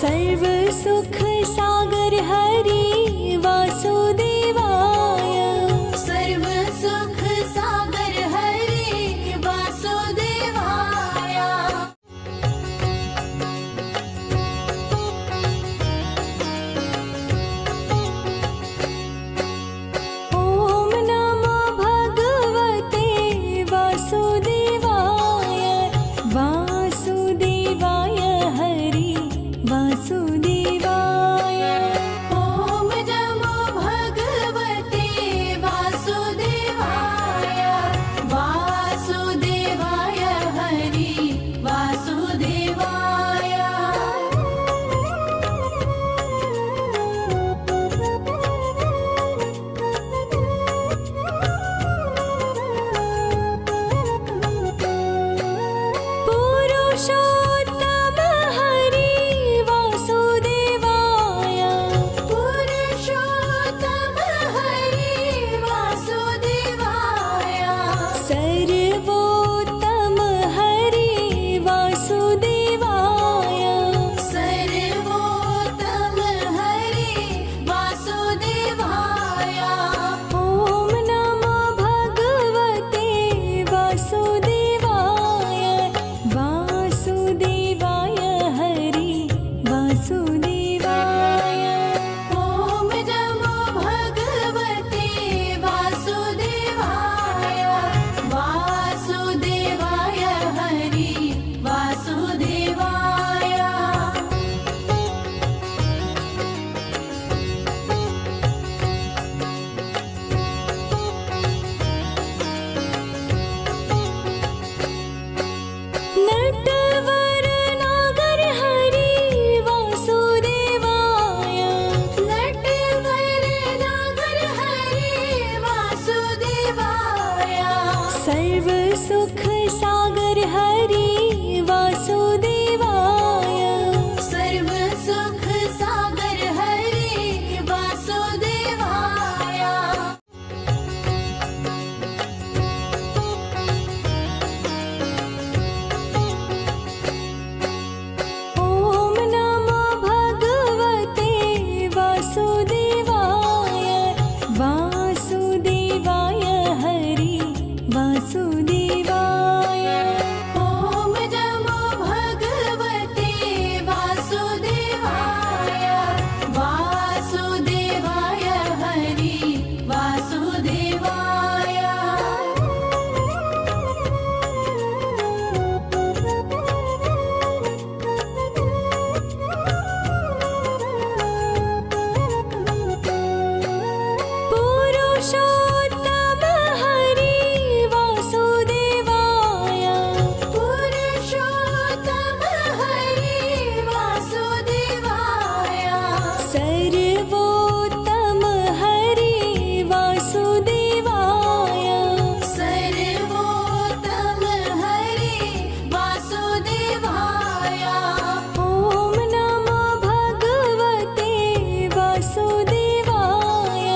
सर्व सुख सागर हरि वासुदेवाय। सर्व सुख सागर हरि वासुदेवाय। ओम नमो भगवते वासुदेवाय। वासुदेवाय हरि वासुदेवाय। ओम नमो भगवते वासुदेवाय। वासुदेवाय हरि वासुदेवाय। पुरुषोत्तम हरि वासुदेवाय। पुरुषोत्तम हरि वासुदेवाय। सर्वोत्तम हरि वासुदेवाय। सर्वोत्तम हरि वासुदेवाय। ओम नमो भगवते वासुदेवाय। वासुदेवाय हरि वासुदेवाय। ओम नमो भगवते वासुदेवाय। वासुदेवाय हरि वासुदेवाय। नटवर नागर हरि वासुदेवाय। नटवर नागर हरि वासुदेवाय। सर्व सुख सागर हरि वासुदेवाय। सर्व सुख सागर हरि वासुदेवाय। ओम नमो भगवते वासुदेवाय। वासुदेवाय हरि वासुदेवाय। ओम नमो भगवते वासुदेवाय। वासुदेवाय हरि वासुदेवाय। पुरुषोत्तम हरि वासुदेवाय। पुरुषोत्तम हरि वासुदेवाय। सर्वोत्तम हरि वासुदेवाय। सर्वोत्तम हरि वासुदेवाय। ओम नमो भगवते वासुदेवाय।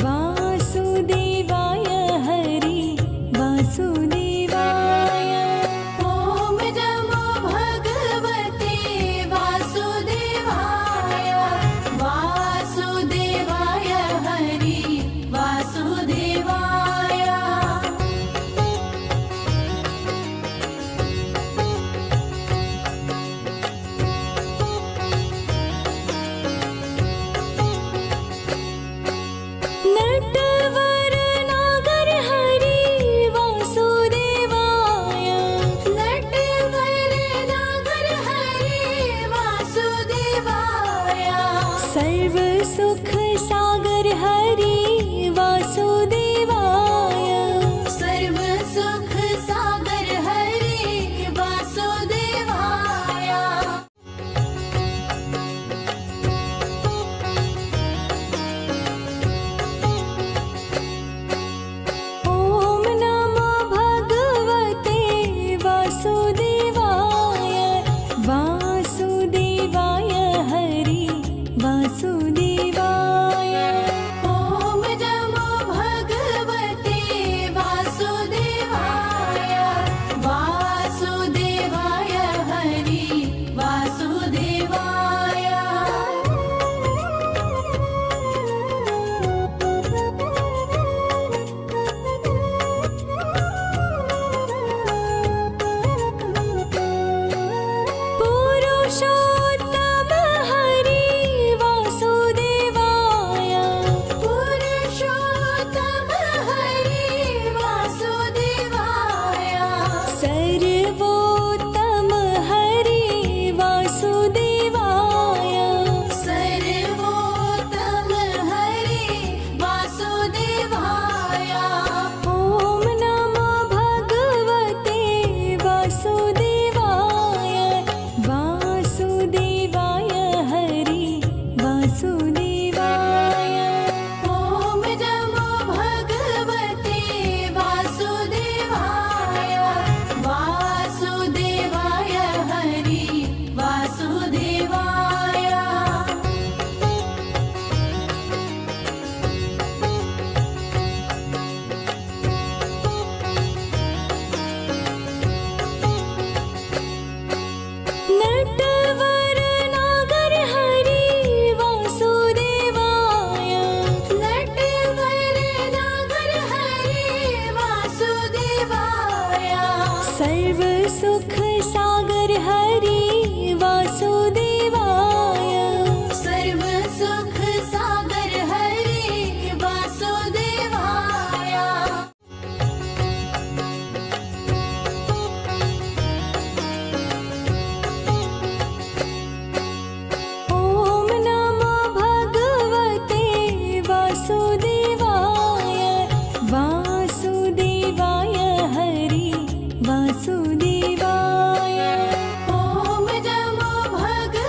वासुदेवाय हरि वासुदेवाय। ओम नमो भगवते वासुदेवाय। वासुदेवाय हरि वासुदेवाय। नटवर नागर हरि वासुदेवाय। नटवर नागर हरि वासुदेवाय। सर्व सुख सागर हरि वासुदेवाय। सर्व सुख सागर हरि वासुदेवाय। ओम नमो भगवते वासुदेवाय। वासुदेवाय हरि वासुदेवाय। ओम नमो भगवते वासुदेवाय। वासुदेवाय हरि वासुदेवाय। वासुदेवाय वासुदेवाय हरि वासुदेवाय ॐ नमो भगवते वासुदेवाय वासुदेवाय हरि वासुदेवाय नटवर नागर हरि वासुदेवाय नटवर नागर हरि वासुदेवाय सर्व सुख सागर हरि वासुदेवाय सर्व सुख सागर हरि वासुदेवाय ॐ नमो भगवते वासुदेवाय वासुदेवाय हरि वासुदेवाय ॐ नमो भगवते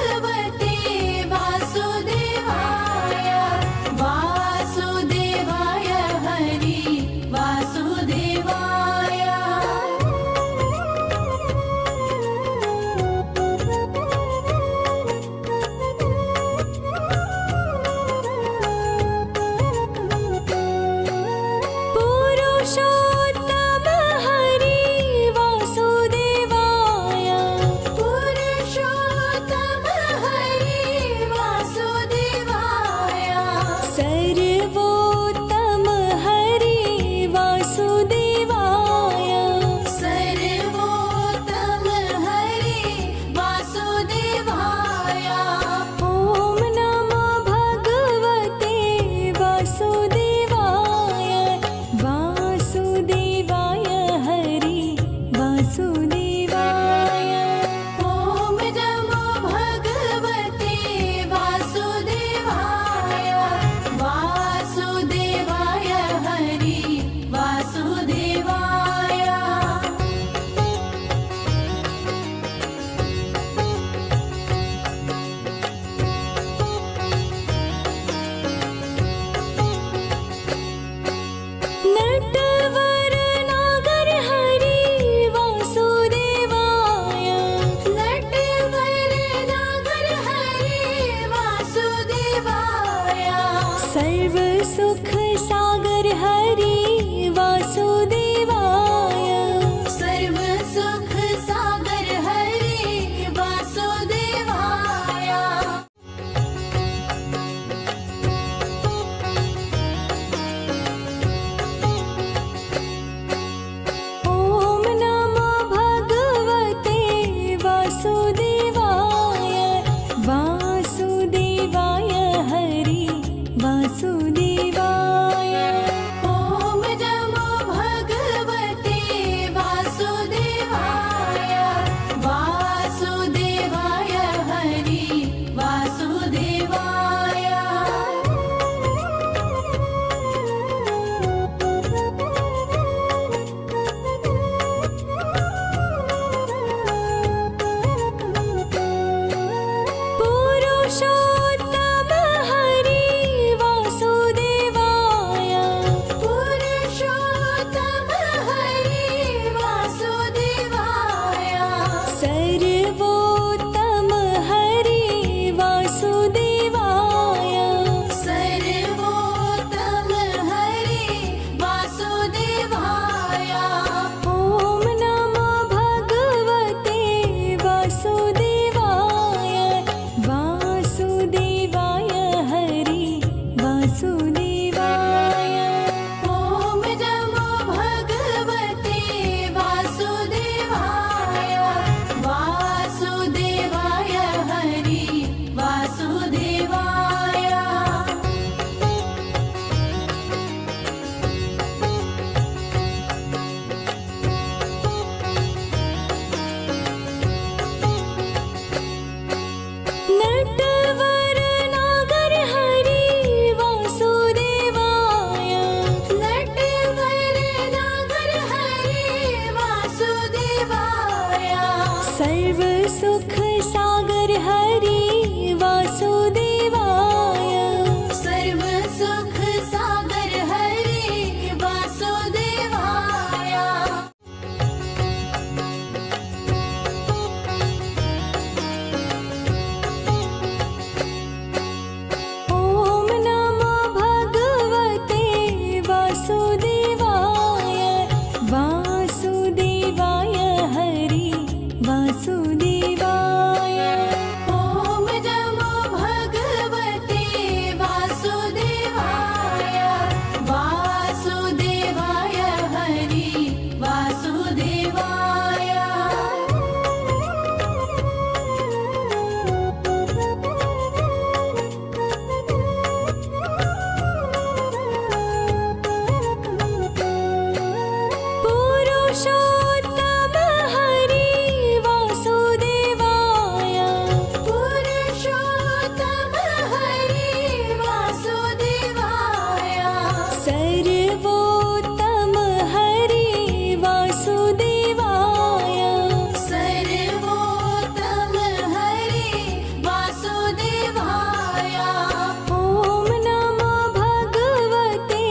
सर्व सुख सागर हरि वासुदेवाय सर्व सुख सागर हरि वासुदेवाय ॐ नमो भगवते वासुदेवाय वासुदेवाय हरि वासुदेवाय ॐ नमो भगवते वासुदेवाय वासुदेवाय हरि वासुदेवाय पुरुषोत्तम हरि वासुदेवाय पुरुषोत्तम हरि वासुदेवाय सर्वोत्तम हरि वासुदेवाय सर्वोत्तम हरि वासुदेवाय ॐ नमो भगवते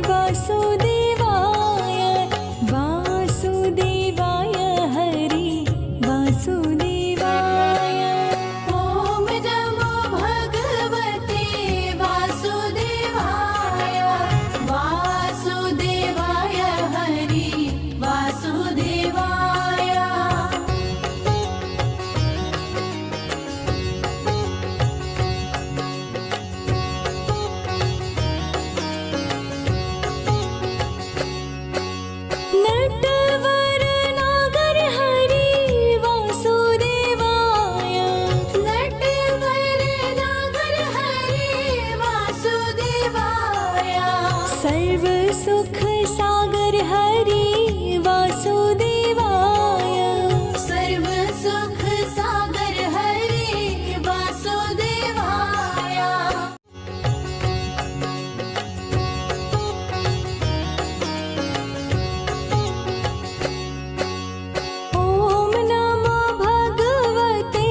वासुदेवाय वासुदेवाय हरि वासुदेवाय ॐ नमो भगवते वासुदेवाय वासुदेवाय हरि वासुदेवाय नटवर नागर हरि वासुदेवाय नटवर नागर हरि वासुदेवाय सर्व सुख सागर हरि वासुदेवाय सर्व सुख सागर हरि वासुदेवाय ॐ नमो भगवते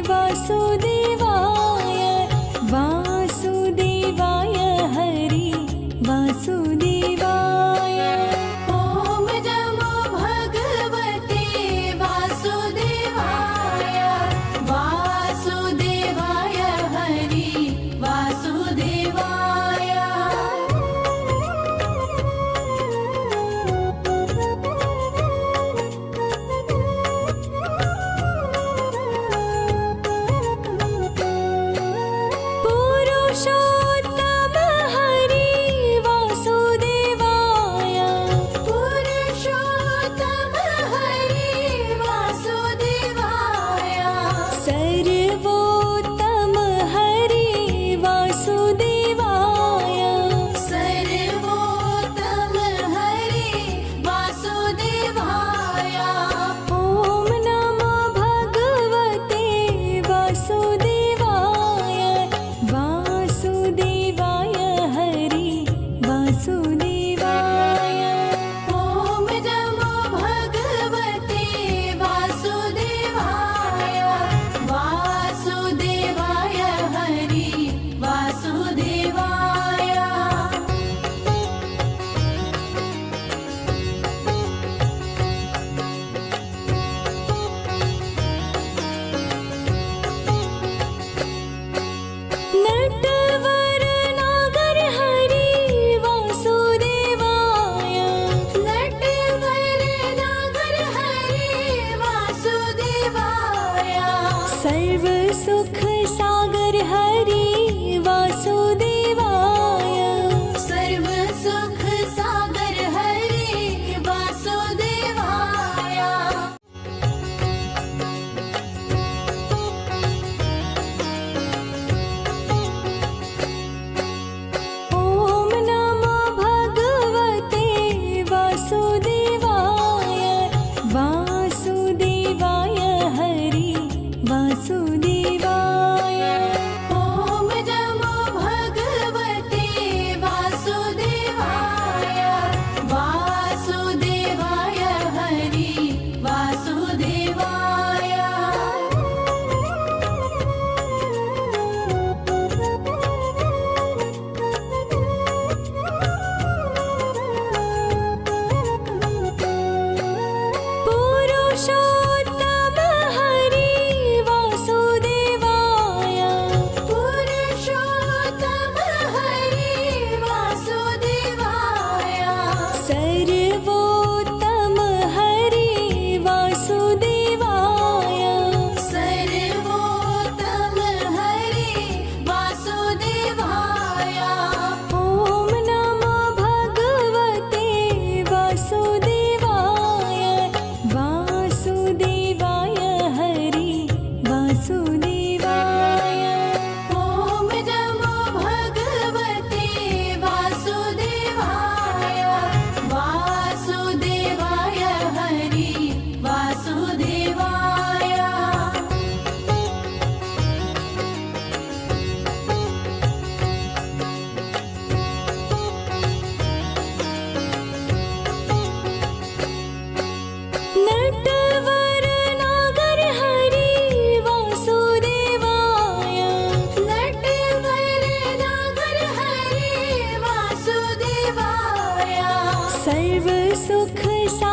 वासुदेवाय वासुदेवाय हरि वासुदेवाय ॐ नमो भगवते वासुदेवाय वासुदेवाय हरि वासुदेवाय पुरुषोत्तम हरि वासुदेवाय पुरुषोत्तम हरि वासुदेवाय सर्वोत्तम हरि वासुदेवाय सर्वोत्तम हरि वासुदेवाय ॐ नमो भगवते वासुदेवाय वासुदेवाय हरि वासुदेवाय ॐ नमो भगवते वासुदेवाय वासुदेवाय हरि वासुदेवाय नटवर नागर हरि वासुदेवाय नटवर नागर हरि वासुदेवाय सर्व सुख सागर हरि वासुदेवाय सर्व सुख सागर हरि वासुदेवाय ॐ नमो भगवते वासुदेवाय वासुदेवाय हरि वासुदेवाय सर्व सुख